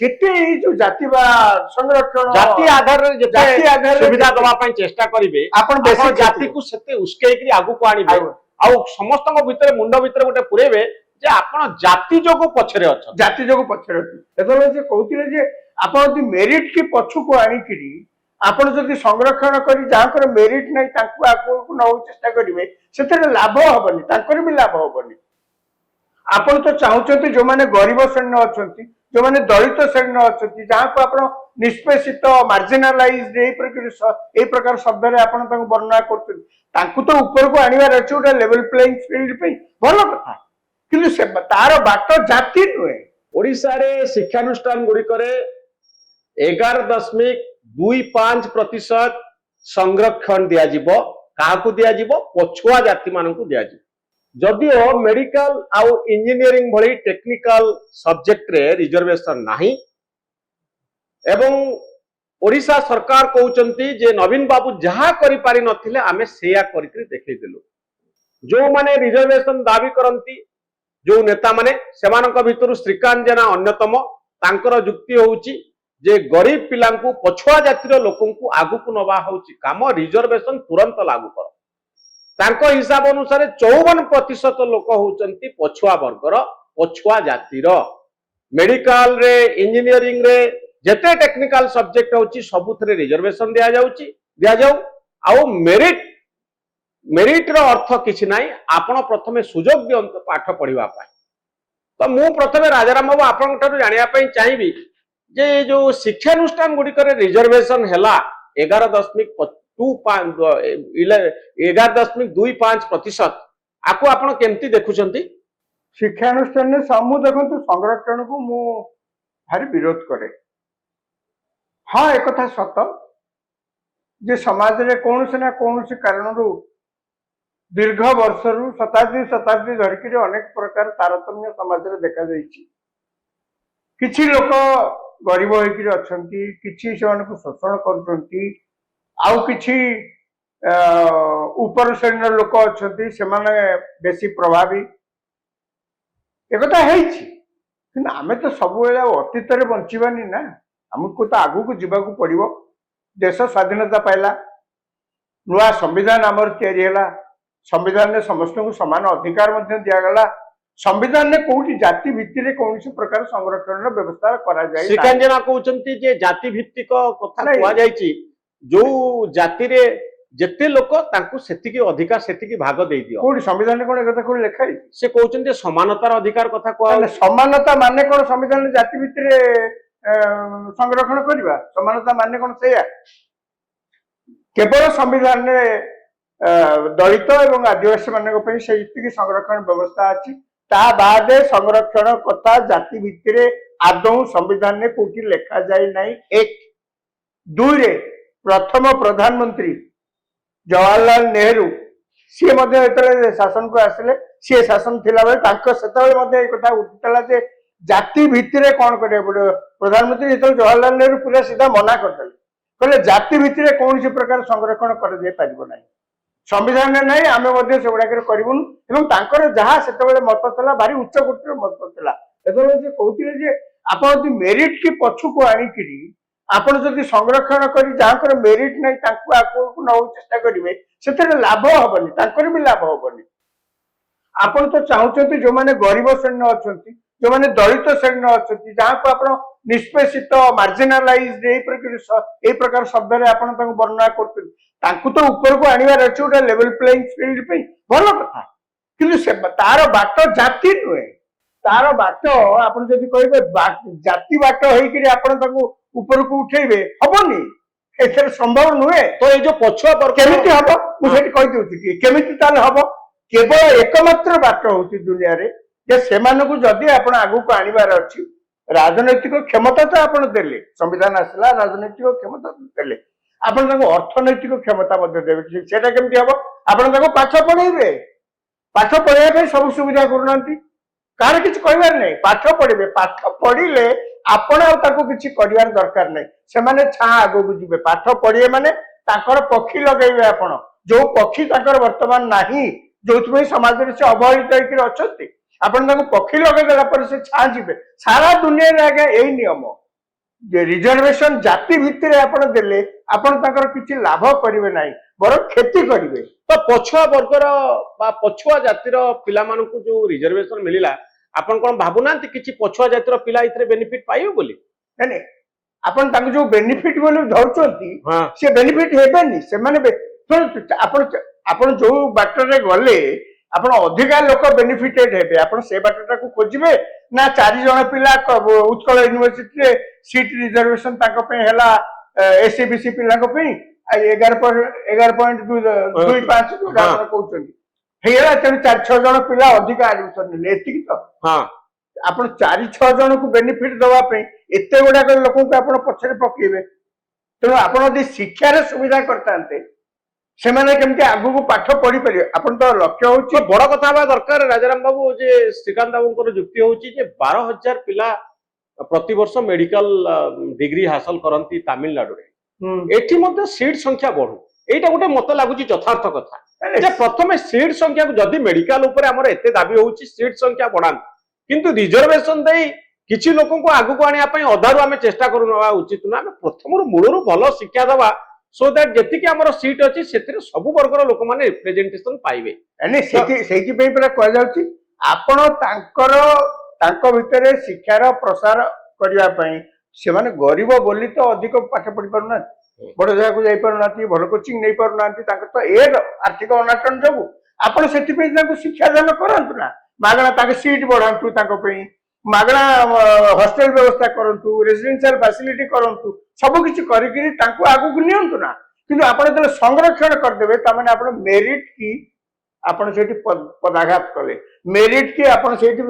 ଯେତେ ଏଇ ଯୋଉ ଜାତି ବା ସଂରକ୍ଷଣ ଜାତି ଆଧାରରେ ଜାତି ଆଧାରରେ ସୁବିଧା ଦବା ପାଇଁ ଚେଷ୍ଟା କରିବେ ଆପଣ ବେଶୀ ଜାତିକୁ ସେତେ ଉସ୍କେଇକି ଆଗକୁ ଆଣିବେ ଆଉ ସମସ୍ତଙ୍କ ଭିତରେ ମୁଣ୍ଡ ଭିତରେ ଗୋଟେ ପୁରେଇବେ ଯେ ଆପଣ ଜାତି ଯୋଗୁ ପଛରେ ଅଛନ୍ତି ଜାତି ଯୋଗୁ ପଛରେ ଅଛି। ଯେତେବେଳେ ସେ କହୁଥିଲେ ଯେ ଆପଣ ଯଦି ମେରିଟ କି ପଛକୁ ଆଣିକିରି ଆପଣ ଯଦି ସଂରକ୍ଷଣ କରି ଯାହାଙ୍କର ମେରିଟ ନାହିଁ ତାଙ୍କୁ ଆଗକୁ ନେବାକୁ ଚେଷ୍ଟା କରିବେ ସେଥିରେ ଲାଭ ହବନି, ତାଙ୍କର ବି ଲାଭ ହବନି। ଆପଣ ତ ଚାହୁଁଛନ୍ତି ଯୋଉମାନେ ଗରିବ ଶ୍ରେଣୀର ଅଛନ୍ତି, ଯୋଉମାନେ ଦଳିତ ଶ୍ରେଣୀର ଅଛନ୍ତି, ଯାହାକୁ ଆପଣ ନିଷ୍ପେଷିତ ମାର୍ଜିନାଲାଇଜ ଏଇ ପ୍ରକାର ଶବ୍ଦରେ ଆପଣ ତାଙ୍କୁ ବର୍ଣ୍ଣନା କରୁଛନ୍ତି, ତାଙ୍କୁ ତ ଉପରକୁ ଆଣିବାର ଅଛି ଗୋଟେ ଲେଭେଲ ପ୍ଲେଇଂ ଫିଲ୍ଡ ପାଇଁ, ଭଲ କଥା। କିନ୍ତୁ ସେ ତାର ବାଟ ଜାତି ନୁହେଁ। ଓଡିଶାରେ ଶିକ୍ଷାନୁଷ୍ଠାନ ଗୁଡିକରେ 11.25% ସଂରକ୍ଷଣ ଦିଆଯିବ। କାହାକୁ ଦିଆଯିବ? ପଛୁଆ ଜାତି ମାନଙ୍କୁ ଦିଆଯିବ। ଯଦିଓ मेडिकल आउ इंजीनियरिंग भली टेक्निकल सब्जेक्ट रे रिजर्वेशन नहीं एवं ओडिशा सरकार कहउचंती जे नवीन बाबू जहा करि पारि नथिले आमे सेया करिकरी देखै देलु। जो माने रिजर्वेशन दाबी करंती जो नेता माने सेमानक भितरु श्रीकांत जेना अन्यतम, तांकर जुक्ति होउची जे गरीब पिलांकु पछुआ जातिर लोकंकु आगुकु नबा होउची काम रिजर्वेशन तुरंत लागू कर। तांको हिसाब अनुसार 54% लोक होउचंती पछुआ वर्गर, पछुआ जातिर। मेडिकल रे इंजीनियरिंग रे जेते टेक्निकल सब्जेक्ट होउची सबुथरे रिजर्वेशन दिया जाऊ आउ मेरिट रो अर्थ किछि नाही। आपण प्रथमे सुजोग दियंत पाठ पढिबा पाई। तो मु प्रथमे राजाराम बाबू आपण ठारू जानिया पाई चाहिबी जे जो शिक्षानुष्ठान गुडी करे रिजर्वेशन हैला 11.25% आकु आपण केमती देखुचंती? शिक्षानुष्ठान समूह देखंतु संरक्षण को मु भारी विरोध करे। हाँ एक कथा सत जे समाज रे कोनसे ना कोनसे कारणरू दीर्घ वर्षरू शताब्दी धरिकी अनेक प्रकार तारतम्य समाज रे देखा जाइछि। किछि लोक गरीब होइकरी अछंती, किछि सेमानकु शोषण करछंती, आउ किछि ऊपर श्रेणीर लोक अछंती सेमाने बेसी प्रभावी। एकथा हेइछि किंतु आमे तो सब बेला अतीत रे बंचिबानी ना, हमको तो आगु को जीवाकू पड़िबो। देश स्वाधीनता पाइला, नुआ संविधान आमर तैयारी हैला, संविधान ने समस्त को समान अधिकार मध्य दियागला। संविधान ने कोठी जाति भित्ति रे कोनसी प्रकार संरक्षण व्यवस्था करा जाय। श्रीकांत जेना कहउचंती जे जाति भित्तिक कथा कुआ जायछि, जो जाति रे जेते लोक तांकु सेतिकी अधिकार सेतिकी भाग देई दियो। कोठी संविधान ने कोन एकथा कोन लेखा है? से कहउचंती समानतार अधिकार कथा कुआ। समानता माने कोन संविधान ने जाति भित्ति रे संरक्षण करवा? समानता माने कोन सेया? केवल संविधान ने दलित एवं आदिवासी मानक पे सेतिकी संरक्षण व्यवस्था अछि। ता बादे संरक्षण कथा जाति भित्ति रे आदौ संविधान ने कोठी लेखा जाय नाही। एक दुई रे प्रथम प्रधानमंत्री जवाहरलाल नेहरू सी मध्य एतले शासन को आसिले, सी शासन थिला बेले तांको सेतबेले मध्य ए कथा उठितला जे जाति भित्ति रे कोन करे पड़ो। प्रधानमंत्री जेतले जवाहरलाल नेहरू पूरा सीधा मना करदेले, कहले जाति भित्ति रे कोनसी प्रकार संरक्षण कर दे पारिबो नाही, संविधान ने नाही, आमे मध्य सेगुडा कर करिबुन। एवं तांकर जहा सेतबेले मत तला भारी उच्च कोटिर मत तला। एतले जे कहउतिले जे आपण जदि मेरिट की पछु को आनिकिरी आपण जदि संरक्षण करी जाकर मेरिट नाही तांकु आगु नौ चेष्टा करिवे सेतरे लाभ हबनी, तांकर भी लाभ हबनी। आपण तो चाहुचंती जो माने गरीब श्रेणी अछंती, जो माने दलित श्रेणी अछंती, जाहाको आपण निष्पेषित मार्जिनालाइज एई प्रकार शब्द रे आपण तांकु वर्णना करथि, तांकु तो ऊपर को आनिबार अछि उटा लेवल प्लेइंग फील्ड पे, भलो कथा। किंतु से तार बाट जाति नुहे, तार बाट आपण जदि कहिबे जाति बाट होइकरी आपण तांकु ऊपर को उठेबे हबनी, एथर संभव नुहे। तो ए जो पछुआ वर्ग केमिति हबो मु सेठी कहि देउछि कि केमिति ताल हबो? केवल एकमात्र बाट होउछि दुनिया रे जे सेमानकु जदि आपण आगु को आनिबार अछि, राजनैतिक क्षमता तो आपण देले, संविधान आसला राजनैतिक क्षमता देले, आपण ताको अर्थनैतिक क्षमता मध्ये देबे। सेटा केमिति हबो? आपण ताको पाठ पढाइबे, पाठ पढाइबे पे सब सुविधा करूनांती, कार किछ कहबार नै, पाठ पढिबे, पाठ पढिले आपण आ ताको किछ करिवार दरकार नै, सेमाने छा आगु को जिवे। पाठ पढिए माने ताकर पक्षी लगेइबे, आपण जो पक्षी ताकर वर्तमान नाही, जोथमे समाज रे से अवहेलित होइकरी अछंती, आपण ताको पक्षी लगे देला पर से छा जिवे। सारा दुनिया रे आगे एई नियम, ରିଜର୍ଭେସନ ଜାତି ଭିତରେ ଆପଣ ଦେଲେ ଆପଣ ତାଙ୍କର କିଛି ଲାଭ କରିବେ ନାହିଁ, ବରଂ କ୍ଷତି କରିବେ। ତ ପଛୁଆ ବର୍ଗର ବା ପଛୁଆ ଜାତିର ପିଲାମାନଙ୍କୁ ଯୋଉ ରିଜର୍ଭେସନ ମିଳିଲା, ଆପଣ କଣ ଭାବୁନାହାନ୍ତି କିଛି ପଛୁଆ ଜାତିର ପିଲା ଏଥିରେ ବେନିଫିଟ ପାଇବେ ବୋଲି? ନାଇଁ ଆପଣ ତାଙ୍କୁ ଯୋଉ ବେନିଫିଟ ବୋଲି ଧରୁଛନ୍ତି ହଁ ସେ ବେନିଫିଟ ହେବେନି। ସେମାନେ ଶୁଣନ୍ତୁ, ଆପଣ ଯୋଉ ବାଟରେ ଗଲେ ଆପଣ ଅଧିକା ଲୋକ ବେନିଫିଟେଡ ହେବେ, ଆପଣ ସେ ବାଟଟାକୁ ଖୋଜିବେ ନା 4 ଜଣ ପିଲା ଉତ୍କଳ ୟୁନିଭର୍ସିଟିରେ ସିଟ୍ ରିଜର୍ଭେସନ ତାଙ୍କ ପାଇଁ ହେଲା SCBC ପିଲାଙ୍କ ପାଇଁ 11.25 ଯୋଉଟା ଆପଣ କହୁଛନ୍ତି ହେଇଗଲା, ତେଣୁ 4-6 ଜଣ ପିଲା ଅଧିକା ଆଡମିସନ ନେଲେ, ଏତିକି ତ। ହଁ ଆପଣ 4-6 ଜଣଙ୍କୁ ବେନିଫିଟ ଦବା ପାଇଁ ଏତେ ଗୁଡାକ ଲୋକଙ୍କୁ ଆପଣ ପଛରେ ପକେଇବେ। ତେଣୁ ଆପଣ ଯଦି ଶିକ୍ଷାର ସୁବିଧା କରିଥାନ୍ତେ ସେମାନେ କେମିତି ଆଗକୁ ପାଠ ପଢିପାରିବେ। ଆପଣ ତ ଲକ୍ଷ୍ୟ ହଉଛି ବଡ କଥା ହବା ଦରକାର ରାଜାରାମ ବାବୁ, ଯେ ଶ୍ରୀକାନ୍ତ ବାବୁଙ୍କର ଯୁକ୍ତି ହଉଛି ଯେ 12,000 ପିଲା ପ୍ରତିବର୍ଷ ମେଡିକାଲ ଡିଗ୍ରୀ ହାସଲ କରନ୍ତି ତାମିଲନାଡୁରେ, ଏଠି ମଧ୍ୟ ସିଟ୍ ସଂଖ୍ୟା ବଢୁ। ଏଇଟା ଗୋଟେ ମତେ ଲାଗୁଛି ଯଥାର୍ଥ କଥା ଯେ ପ୍ରଥମେ ସିଟ୍ ସଂଖ୍ୟାକୁ, ଯଦି ମେଡିକାଲ ଉପରେ ଆମର ଏତେ ଦାବି ହଉଛି ସିଟ୍ ସଂଖ୍ୟା ବଢାନ୍ତୁ, କିନ୍ତୁ ରିଜର୍ଭେସନ ଦେଇ କିଛି ଲୋକଙ୍କୁ ଆଗକୁ ଆଣିବା ପାଇଁ ଅଧାରୁ ଆମେ ଚେଷ୍ଟା କରୁ ନେବା ଉଚିତ ନୁହେଁ। ଆମେ ପ୍ରଥମରୁ ମୂଳରୁ ଭଲ ଶିକ୍ଷା ଦେବା, ସୋ ଦ୍ୟାଟ ଯେତିକି ଆମର ସିଟ୍ ଅଛି ସେଥିରେ ସବୁ ବର୍ଗର ଲୋକମାନେ ରିପ୍ରେଜେଣ୍ଟେସନ ପାଇବେ। ସେଇଥିପାଇଁ ପୁରା କୁହାଯାଉଛି ଆପଣ ତାଙ୍କ ଭିତରେ ଶିକ୍ଷାର ପ୍ରସାର କରିବା ପାଇଁ। ସେମାନେ ଗରିବ ବୋଲି ତ ଅଧିକ ପାଠ ପଢି ପାରୁନାହାନ୍ତି, ବଡ ଜାଗାକୁ ଯାଇପାରୁନାହାନ୍ତି, ଭଲ କୋଚିଂ ନେଇ ପାରୁନାହାନ୍ତି, ତାଙ୍କର ତ ଆର୍ଥିକ ଅନାଟନ ଯୋଗୁ। ଆପଣ ସେଥିପାଇଁ ତାଙ୍କୁ ଶିକ୍ଷାଦାନ କରନ୍ତୁ ନା, ମାଗଣା ତାଙ୍କ ସିଟ୍ ବଢାନ୍ତୁ, ତାଙ୍କ ପାଇଁ ମାଗଣା ହଷ୍ଟେଲ ବ୍ୟବସ୍ଥା କରନ୍ତୁ, ରେସିଡେନ୍ସିଆଲ ଫାସିଲିଟି କରନ୍ତୁ, ସବୁ କିଛି କରିକିରି ତାଙ୍କୁ ଆଗକୁ ନିଅନ୍ତୁ ନା। କିନ୍ତୁ ଆପଣ ଯେତେବେଳେ ସଂରକ୍ଷଣ କରିଦେବେ ତାମାନେ ଆପଣ ମେରିଟ କି ଆପଣ ସେଇଠି ପଦାଘାତ କଲେ, ମେରିଟ କି ଆପଣ ସେଇଠି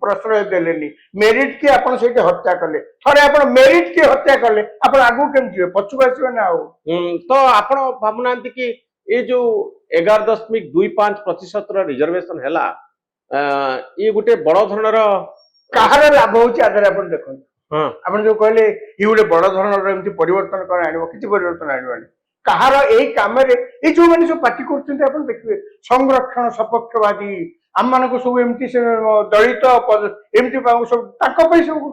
ପ୍ରଶ୍ରୟ ଦେଲେନି, ମେରିଟ କି ଆପଣ ସେଇଠି ହତ୍ୟା କଲେ। ଥରେ ଆପଣ ମେରିଟ କି ହତ୍ୟା କଲେ ଆପଣ ଆଗକୁ କେମିତି ଯିବେ? ପଛକୁ ଆସିବେ ନା। ଆଉ ତ ଆପଣ ଭାବୁନାହାନ୍ତି କି ଏ ଯୋଉ 11.25% ରିଜର୍ଭେସନ ହେଲା, ଇଏ ଗୋଟେ ବଡ ଧରଣର କାହାର ଲାଭ ହଉଛି ଆଧାରେ ଆପଣ ଦେଖନ୍ତୁ। ଆପଣ ଯୋଉ କହିଲେ ଇଏ ଗୋଟେ ବଡ ଧରଣର ଏମିତି ପରିବର୍ତ୍ତନ କଣ ଆଣିବ, କିଛି ପରିବର୍ତ୍ତନ ଆଣିବନି। କାହାର ଏଇ କାମରେ ଏଇ ଯୋଉମାନେ ସବୁ ପାର୍ଟି କରୁଛନ୍ତି ଆପଣ ଦେଖିବେ ସଂରକ୍ଷଣ ସପକ୍ଷବାଦୀ, ଆମମାନଙ୍କୁ ସବୁ ଏମିତି ଦଳିତ ଏମିତି ସବୁ ତାଙ୍କ ପାଇଁ ସବୁ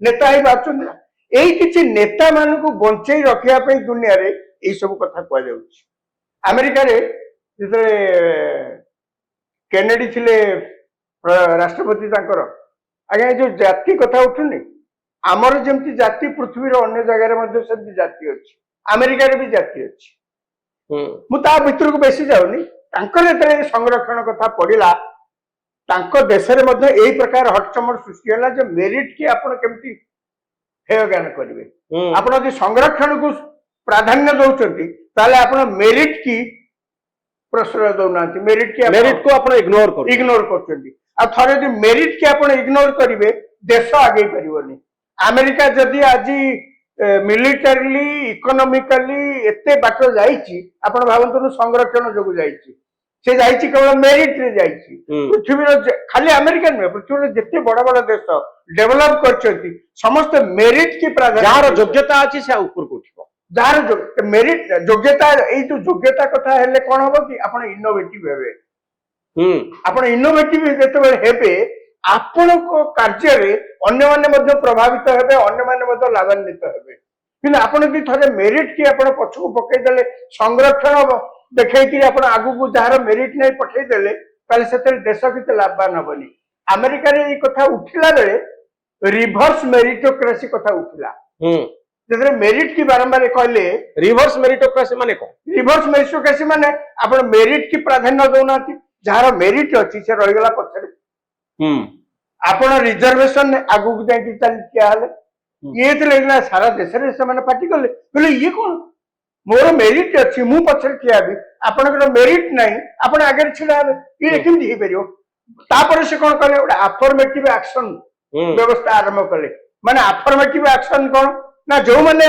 ନେତା ହେଇ ବାହାରୁଛନ୍ତି ନା। ଏଇ କିଛି ନେତା ମାନଙ୍କୁ ବଞ୍ଚେଇ ରଖିବା ପାଇଁ ଦୁନିଆରେ ଏଇ ସବୁ କଥା କୁହାଯାଉଛି। ଆମେରିକାରେ ଯେତେବେଳେ କେନେଡି ଥିଲେ ରାଷ୍ଟ୍ରପତି ତାଙ୍କର, ଆଜ୍ଞା ଏ ଯୋଉ ଜାତି କଥା ଉଠୁନି, ଆମର ଯେମିତି ଜାତି ପୃଥିବୀର ଅନ୍ୟ ଜାଗାରେ ମଧ୍ୟ ସେମିତି ଜାତି ଅଛି, ଆମେରିକାରେ ବି ଜାତି ଅଛି। ମୁଁ ତା ଭିତରକୁ ବେଶୀ ଯାଉନି। ତାଙ୍କର ଯେତେବେଳେ ସଂରକ୍ଷଣ କଥା ପଡିଲା, ତାଙ୍କ ଦେଶରେ ମଧ୍ୟ ଏଇ ପ୍ରକାର ହଟଚମଟ ସୃଷ୍ଟି ହେଲା ଯେ ମେରିଟ କି ଆପଣ କେମିତି ହେୟ ଜ୍ଞାନ କରିବେ। ଆପଣ ଯଦି ସଂରକ୍ଷଣକୁ ପ୍ରାଧାନ୍ୟ ଦଉଛନ୍ତି ତାହେଲେ ଆପଣ ମେରିଟ କି ପ୍ରଶ୍ରୟ ଦଉନାହାନ୍ତି, ମେରିଟ କୁ ଆପଣ ଇଗ୍ନୋର କରୁଛନ୍ତି। ଆଉ ଥରେ ଯଦି ମେରିଟ କି ଆପଣ ଇଗ୍ନୋର କରିବେ ଦେଶ ଆଗେଇ ପାରିବନି। ଆମେରିକା ଯଦି ଆଜି ମିଲିଟାରିଲି ଇକୋନୋମିକାଲି ଏତେ ବାଟ ଯାଇଛି, ଆପଣ ଭାବନ୍ତୁ ସଂରକ୍ଷଣ ଯୋଗୁ ଯାଇଛି। ସେ ଯାଇଛି କେବଳ ମେରିଟ ରେ ଯାଇଛି। ପୃଥିବୀର ଖାଲି ଆମେରିକା ନୁହେଁ, ପୃଥିବୀର ଯେତେ ବଡ ବଡ ଦେଶ ଡେଭଲପ କରିଛନ୍ତି ସମସ୍ତେ ମେରିଟ କି ପ୍ରାଧାନ୍ୟ, ଯାହାର ଯୋଗ୍ୟତା ଅଛି ସେ ଉପରକୁ ଉଠିବ। ଯାହାର ମେରିଟ ଯୋଗ୍ୟତା, ଏଇ ଯୋଉ ଯୋଗ୍ୟତା କଥା ହେଲେ କଣ ହବ କି ଆପଣ ଇନୋଭେଟିଭ ହେବେ। ଆପଣ ଇନୋଭେଟିଭ ଯେତେବେଳେ ହେବେ ଆପଣଙ୍କ କାର୍ଯ୍ୟରେ ଅନ୍ୟମାନେ ମଧ୍ୟ ପ୍ରଭାବିତ ହେବେ, ଅନ୍ୟମାନେ ମଧ୍ୟ ଲାଭାନ୍ୱିତ ହେବେ। କିନ୍ତୁ ଆପଣ ଯଦି ଥରେ ମେରିଟ କି ଆପଣ ପଛକୁ ପକେଇଦେଲେ, ସଂରକ୍ଷଣ ଦେଖେଇକି ଆପଣ ଆଗକୁ ଯାହାର ମେରିଟ ନେଇ ପଠେଇଦେଲେ, ତାହେଲେ ସେଥିରେ ଦେଶ କିଛି ଲାଭବାନ ହବନି। ଆମେରିକାରେ ଏଇ କଥା ଉଠିଲା ବେଳେ ରିଭର୍ସ ମେରିଟୋକ୍ରାସି କଥା ଉଠିଲା। ଯେତେବେଳେ ମେରିଟ କି ବାରମ୍ବାର କହିଲେ, ରିଭର୍ସ ମେରିଟୋକ୍ରାସି ମାନେ କଣ? ରିଭର୍ସ ମେରିଟୋକ୍ରାସି ମାନେ ଆପଣ ମେରିଟ କି ପ୍ରାଧାନ୍ୟ ଦଉନାହାନ୍ତି, ଯାହାର ମେରିଟ ଅଛି ସେ ରହିଗଲା ପଛରେ। ଆପଣ ରିଜର୍ଭେସନ ଆଗକୁ ଯାଇକି ଠିଆ ହେଲେ, ଇଏ ଥିଲେ ସାରା ଦେଶରେ ସେମାନେ ପାର୍ଟି କଲେ, କହିଲେ ଇଏ କଣ ମୋର ମେରିଟ ଅଛି ମୁଁ ପଛରେ ଠିଆ ହେବି, ଆପଣଙ୍କର ମେରିଟ ନାହିଁ ଆପଣ ଆଗରେ ଛିଡା ହେବେ, ଇଏ କେମିତି ହେଇପାରିବ? ତାପରେ ସେ କଣ କଲେ, ଗୋଟେ ଆଫର୍ମେଟିଭ ଆକ୍ସନ ବ୍ୟବସ୍ଥା ଆରମ୍ଭ କଲେ। ମାନେ ଆଫର୍ମେଟିଭ ଆକ୍ସନ କଣ ନା, ଯୋଉମାନେ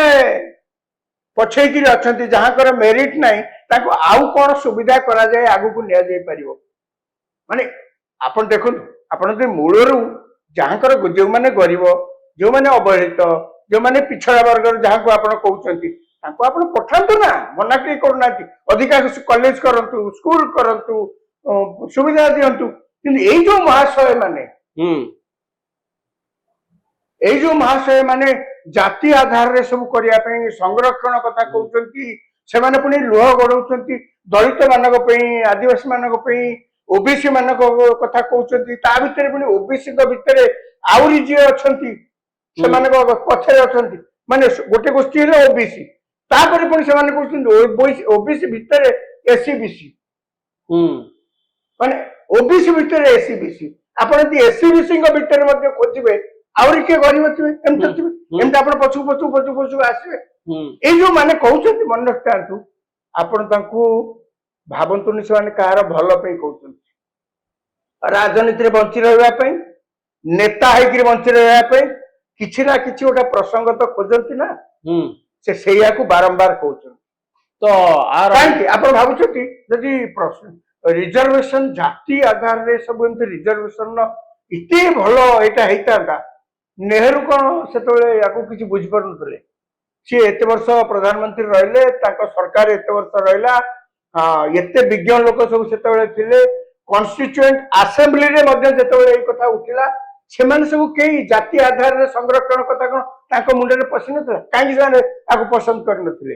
ପଛେଇକିରି ଅଛନ୍ତି, ଯାହାଙ୍କର ମେରିଟ ନାହିଁ, ତାଙ୍କୁ ଆଉ କଣ ସୁବିଧା କରାଯାଏ ଆଗକୁ ନିଆଯାଇ ପାରିବ। ମାନେ ଆପଣ ଦେଖନ୍ତୁ, ଆପଣ ଯଦି ମୂଳରୁ ଯାହାଙ୍କର, ଯୋଉମାନେ ଗରିବ, ଯୋଉମାନେ ଅବହେଳିତ, ଯୋଉମାନେ ପିଛଡା ବର୍ଗର ଯାହାକୁ ଆପଣ କହୁଛନ୍ତି, ତାଙ୍କୁ ଆପଣ ପଠାନ୍ତୁ ନା, ମନା କେହି କରୁନାହାନ୍ତି। ଅଧିକା କଲେଜ କରନ୍ତୁ, ସ୍କୁଲ କରନ୍ତୁ, ସୁବିଧା ଦିଅନ୍ତୁ। କିନ୍ତୁ ଏଇ ଯୋଉ ମହାଶୟ ମାନେ ଜାତି ଆଧାରରେ ସବୁ କରିବା ପାଇଁ ସଂରକ୍ଷଣ କଥା କହୁଛନ୍ତି, ସେମାନେ ପୁଣି ଲୁହ ଗଡଉଛନ୍ତି ଦଳିତ ମାନଙ୍କ ପାଇଁ, ଆଦିବାସୀ ମାନଙ୍କ ପାଇଁ, ଓବିସି ମାନଙ୍କ କଥା କହୁଛନ୍ତି। ତା ଭିତରେ ପୁଣି ଓବିସିଙ୍କ ଭିତରେ ଆହୁରି ଯିଏ ଅଛନ୍ତି ସେମାନଙ୍କ ପଛରେ ଅଛନ୍ତି, ମାନେ ଗୋଟେ ଗୋଷ୍ଠୀ ହେଲେ ଓବିସି, ତାପରେ ପୁଣି ସେମାନେ କହୁଛନ୍ତି ଓବିସି ଭିତରେ ଏସି ବିସି, ମାନେ ଓବିସି ଭିତରେ ଏସି ବିସି। ଆପଣ ଯଦି ଏସି ବିସିଙ୍କ ଭିତରେ ମଧ୍ୟ ଖୋଜିବେ ଆହୁରି କିଏ ଗରିବ ଥିବେ, ଏମିତି ଥିବେ, ଏମିତି ଆପଣ ପଛକୁ ଆସିବେ। ଏଇ ଯୋଉ ମାନେ କହୁଛନ୍ତି ମନେ ରଖିଥାନ୍ତୁ, ଆପଣ ତାଙ୍କୁ ଭାବନ୍ତୁନି ସେମାନେ କାହାର ଭଲ ପାଇଁ କହୁଛନ୍ତି। ରାଜନୀତିରେ ବଞ୍ଚି ରହିବା ପାଇଁ, ନେତା ହେଇକିରି ବଞ୍ଚି ରହିବା ପାଇଁ କିଛି ନା କିଛି ଗୋଟେ ପ୍ରସଙ୍ଗ ତ ଖୋଜନ୍ତି ନା, ସେ ସେଇଆକୁ ବାରମ୍ବାର କହୁଛନ୍ତି। ତ କାହିଁକି ଆପଣ ଭାବୁଛନ୍ତି ଯଦି ରିଜର୍ଭେସନ ଜାତି ଆଧାରରେ ସବୁ ଏମିତି ରିଜର୍ଭେସନ ଏତେ ଭଲ ଏଇଟା ହେଇଥାନ୍ତା, ନେହେରୁ କଣ ସେତେବେଳେ ୟାକୁ କିଛି ବୁଝିପାରୁନଥିଲେ? ସିଏ ଏତେ ବର୍ଷ ପ୍ରଧାନମନ୍ତ୍ରୀ ରହିଲେ, ତାଙ୍କ ସରକାର ଏତେ ବର୍ଷ ରହିଲା, ଏତେ ବିଜ୍ଞ ଲୋକ ସବୁ ସେତେବେଳେ ଥିଲେ, କନଷ୍ଟିଚ୍ୟୁଏଣ୍ଟ ଆସେମ୍ବଲିରେ ମଧ୍ୟ ଯେତେବେଳେ ଏଇ କଥା ଉଠିଲା, ସେମାନେ ସବୁ କେହି ଜାତି ଆଧାରରେ ସଂରକ୍ଷଣ କଥା କଣ ତାଙ୍କ ମୁଣ୍ଡରେ ପଶିନଥିଲା? କାହିଁକି ସେମାନେ ତାକୁ ପସନ୍ଦ କରିନଥିଲେ?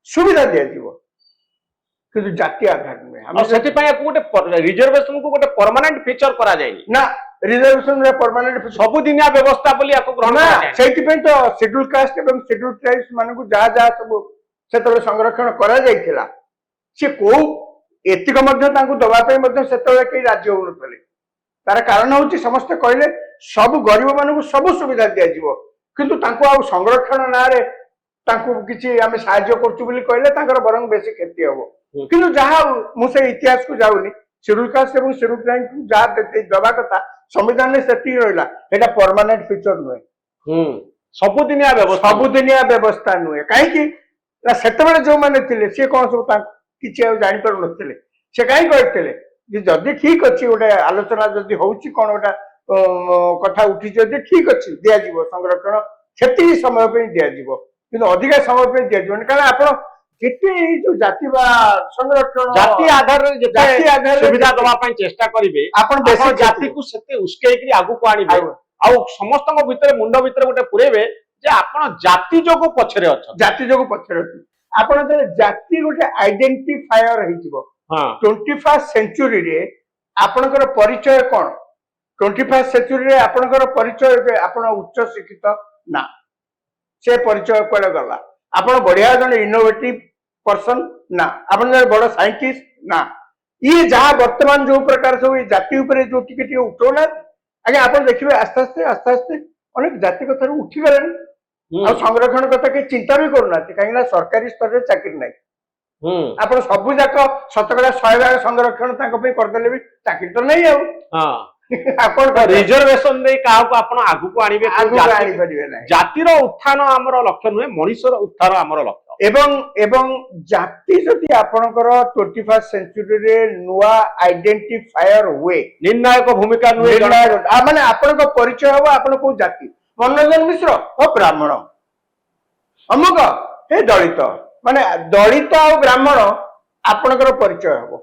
ସୁବିଧା ଦିଆଯିବ କିନ୍ତୁ ଜାତି ଆଧାର ନୁହେଁ। ଆଉ ସେଥିପାଇଁ ଗୋଟେ ରିଜର୍ଭେସନ କୁ ଗୋଟେ ପର୍ମାନେଣ୍ଟ ଫିଚର କରାଯାଇନି ନା, ରିଜର୍ଭେସନ ପର୍ମାନେଣ୍ଟ ସବୁଦିନିଆ ବ୍ୟବସ୍ଥା ବୋଲି ୟାକୁ ଗ୍ରହଣ ନା, କରାଯାଏ। ସେଇଥିପାଇଁ ତ ସିଡ୍ୟୁଲ କାଷ୍ଟ ଏବଂ ସିଡ୍ୟୁଲ ଟ୍ରାଇବସ୍ ମାନଙ୍କୁ ଯାହା ଯାହା ସବୁ ସେତେବେଳେ ସଂରକ୍ଷଣ କରାଯାଇଥିଲା, ସେ କୋଉ ଏତିକ ମଧ୍ୟ ତାଙ୍କୁ ଦବା ପାଇଁ ମଧ୍ୟ ସେତେବେଳେ କେହି ରାଜି ହଉନଥିଲେ। ତାର କାରଣ ହଉଛି ସମସ୍ତେ କହିଲେ ସବୁ ଗରିବ ମାନଙ୍କୁ ସବୁ ସୁବିଧା ଦିଆଯିବ, କିନ୍ତୁ ତାଙ୍କୁ ଆଉ ସଂରକ୍ଷଣ ନାଁରେ ତାଙ୍କୁ କିଛି ଆମେ ସାହାଯ୍ୟ କରୁଛୁ ବୋଲି କହିଲେ ତାଙ୍କର ବରଂ ବେଶୀ କ୍ଷତି ହବ। କିନ୍ତୁ ଯାହା ମୁଁ ସେ ଇତିହାସକୁ ଯାଉନି, ସିଡ୍ୟୁଲ କାଷ୍ଟ ଏବଂ ସିଡ୍ୟୁଲ ଟ୍ରାଇବକୁ ଯାହା ଦବା କଥା ସମ୍ବିଧାନରେ ସେତିକି ରହିଲା, ଏଇଟା ପର୍ମାନେଣ୍ଟ ଫିଚର ନୁହେଁ, ସବୁଦିନିଆ ବ୍ୟବସ୍ଥା ନୁହେଁ। କାହିଁକି ନା ସେତେବେଳେ ଯୋଉମାନେ ଥିଲେ ସିଏ କଣ ସବୁ ତାଙ୍କୁ କିଛି ଆଉ ଜାଣିପାରୁନଥିଲେ। ସେ କାହିଁ କହିଥିଲେ ଯେ ଯଦି ଠିକ ଅଛି ଗୋଟେ ଆଲୋଚନା ଯଦି ହଉଛି କଣ ଗୋଟେ କଥା ଉଠିଛି, ଯଦି ଠିକ ଅଛି ଦିଆଯିବ ସଂରକ୍ଷଣ, ସେତିକି ସମୟ ପାଇଁ ଦିଆଯିବ, କିନ୍ତୁ ଅଧିକା ସମୟ ପାଇଁ ଦିଆଯିବନି। କାରଣ ଆପଣ ଯେତେ ଏଇ ଯୋଉ ଜାତି ବା ସଂରକ୍ଷଣ ଜାତି ଆଧାରରେ ସୁବିଧା ଦବା ପାଇଁ ଚେଷ୍ଟା କରିବେ, ଆପଣ ଜାତିକୁ ସେତେ ଉସ୍କେଇକି ଆଗକୁ ଆଣିବେ, ଆଉ ସମସ୍ତଙ୍କ ଭିତରେ ମୁଣ୍ଡ ଭିତରେ ଗୋଟେ ପୁରେଇବେ ଯେ ଆପଣ ଜାତି ଯୋଗୁ ପଛରେ ଅଛନ୍ତି, ଜାତି ଯୋଗୁ ପଛରେ ଅଛନ୍ତି। ଆପଣ ଯେତେବେଳେ ଜାତି ଗୋଟେ ଆଇଡେଣ୍ଟିଫାୟର ହେଇଯିବ, 21st ସେଞ୍ଚୁରୀରେ ଆପଣଙ୍କର ପରିଚୟ କଣ? 21st ସେଞ୍ଚୁରୀରେ ଆପଣଙ୍କର ପରିଚୟ ଆପଣ ଉଚ୍ଚ ଶିକ୍ଷିତ ନା, ସେ ପରିଚୟ କୁଆଡେ ଗଲା? ଆପଣ ବଢିଆ ଜଣେ ଇନୋଭେଟିଭ पर्सन ना, आपण जर बड़ साइंटिस्ट ना, ये जहाँ वर्तमान जो प्रकार सब जाति उपरे जो टिके टिके उठौना आगे आप देखिए आस्ते आस्ते अनेक जाति कथा उठी गले आ संरक्षण कथा के चिंता भी करूना, कहीं सरकारी स्तर में चाकरी ना, आप सब जाक शतकड़ा 100 संरक्षण करदे भी चाकरी तो नहीं रिजर्वेशन आगु आनिबे, जातिर उत्थान आमर लक्ष्य नुहे, मनीषर उत्थान आमर लक्ष्य। एवं जाति जदि आपणकर 21st सेंचुरी रे नुआ आइडेंटिफायर हुए, निर्णायक भूमिका नुहे, माने आपणक परिचय हबो आपण को जाति, मनोरंजन मिश्र ओ ब्राह्मण, अमुक हे दलित, माने दलित और ब्राह्मण आपणकर परिचय हबो।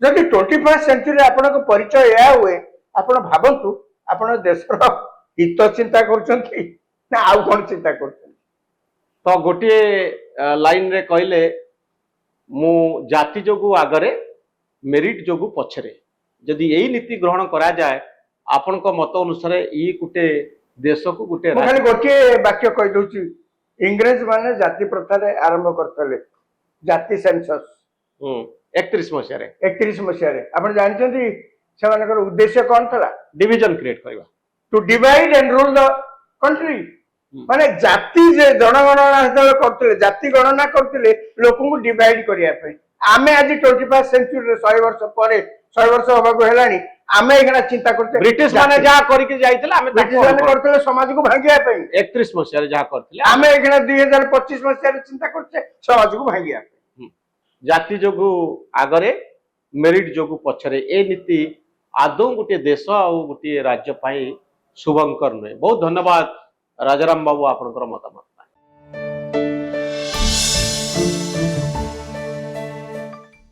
जदि 21st सेंचुरी आपणक परिचय या हुए, आपण भाबंतु आपण देशर हित चिंता करछंती ना आउ कोन चिंता करछंती? तो गोटे लाइन रे कहले मु जाति जोगु आगरे मेरिट जोगु पछरे, जदि यही नीति ग्रहण करा जाए आपण को मत अनुसार ई गुटे देश को गुटे खाली गोटे वाक्य कहि दोची, इंग्रेज माने जाति प्रथा रे आरंभ करथले जाति सेंसस 31 मसिया रे, 31 मसिया रे आपण जानछंती सेमानकर उद्देश्य कोन थला? डिवीजन क्रिएट करबा, to divide and rule the country. माने जाति जे जनगणना करते, जाति गणना करते लोक को डिवाइड करने। आमे आज 21st सेंचुरी 100 वर्ष पर 100 वर्ष होबाको हेलानी, आमे एखना चिंता करते ब्रिटिश माने जहा करके जाइतले, आमे ब्रिटिश माने करते समाज को भांगिया पे 31 मसिया रे जहा करथिले, आमे एखना 2025 मसिया रे चिंता करते समाज को भांगिया पे। जाति जोगु आगरे मेरिट जोगु पछरे, ए नीति आदौ गुटे देश आ गुटे राज्य पाई शुभंकर नुहे। बहुत धन्यवाद राजाराम बाबू आपनकर मतामत।